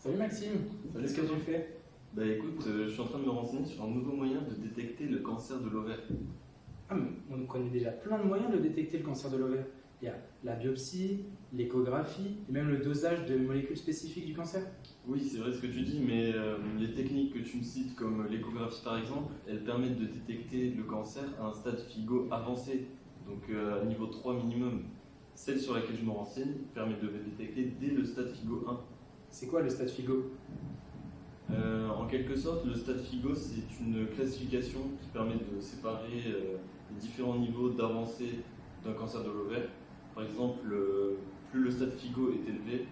Salut Maxime, Salut qu'est-ce que tu Clément. fais? Bah écoute, je suis en train de me renseigner sur un nouveau moyen de détecter le cancer de l'ovaire. Ah, mais on connaît déjà plein de moyens de détecter le cancer de l'ovaire. Il y a la biopsie, l'échographie et même le dosage de molécules spécifiques du cancer. Oui, c'est vrai ce que tu dis, mais les techniques que tu me cites, comme l'échographie par exemple, elles permettent de détecter le cancer à un stade FIGO avancé, donc à niveau 3 minimum. Celle sur laquelle je me renseigne permet de le détecter dès le stade FIGO 1. C'est quoi le stade FIGO? En quelque sorte, le stade FIGO, c'est une classification qui permet de séparer les différents niveaux d'avancée d'un cancer de l'ovaire. Par exemple, plus le stade FIGO est élevé,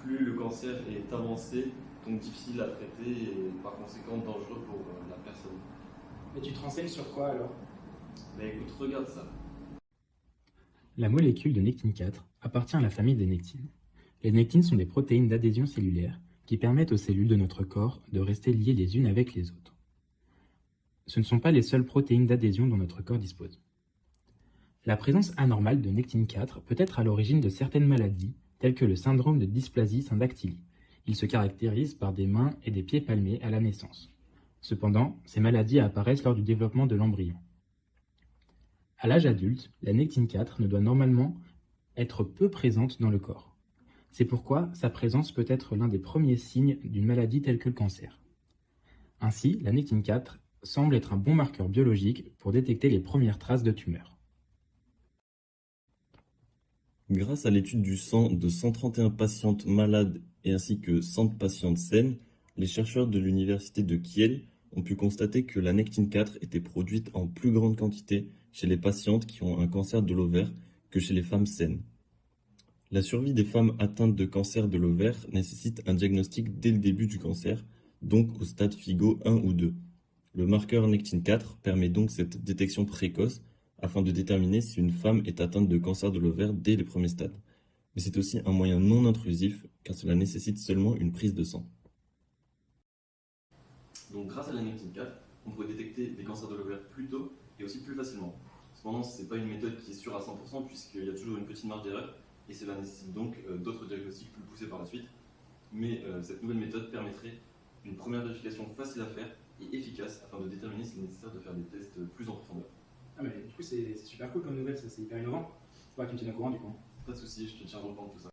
plus le cancer est avancé, donc difficile à traiter et par conséquent dangereux pour la personne. Et tu te renseignes sur quoi alors? Bah écoute, regarde ça. La molécule de nectine-4 appartient à la famille des nectines. Les nectines sont des protéines d'adhésion cellulaire qui permettent aux cellules de notre corps de rester liées les unes avec les autres. Ce ne sont pas les seules protéines d'adhésion dont notre corps dispose. La présence anormale de nectine-4 peut être à l'origine de certaines maladies, telles que le syndrome de dysplasie syndactylie. Il se caractérise par des mains et des pieds palmés à la naissance. Cependant, ces maladies apparaissent lors du développement de l'embryon. À l'âge adulte, la nectine-4 ne doit normalement être peu présente dans le corps. C'est pourquoi sa présence peut être l'un des premiers signes d'une maladie telle que le cancer. Ainsi, la nectine-4 semble être un bon marqueur biologique pour détecter les premières traces de tumeurs. Grâce à l'étude du sang de 131 patientes malades et ainsi que 100 patientes saines, les chercheurs de l'université de Kiel ont pu constater que la nectine-4 était produite en plus grande quantité chez les patientes qui ont un cancer de l'ovaire que chez les femmes saines. La survie des femmes atteintes de cancer de l'ovaire nécessite un diagnostic dès le début du cancer, donc au stade FIGO 1 ou 2. Le marqueur nectine-4 permet donc cette détection précoce afin de déterminer si une femme est atteinte de cancer de l'ovaire dès les premiers stades. Mais c'est aussi un moyen non intrusif car cela nécessite seulement une prise de sang. Donc grâce à la nectine-4, on pourrait détecter des cancers de l'ovaire plus tôt et aussi plus facilement. Cependant, ce n'est pas une méthode qui est sûre à 100% puisqu'il y a toujours une petite marge d'erreur et cela nécessite donc d'autres diagnostics plus poussés par la suite. Mais cette nouvelle méthode permettrait une première vérification facile à faire et efficace afin de déterminer s'il est nécessaire de faire des tests plus en profondeur. Ah, mais du coup, c'est super cool comme nouvelle, ça, c'est hyper innovant. Faut pas que tu me tiennes au courant du coup. Pas de soucis, je te tiendrai au courant de tout ça.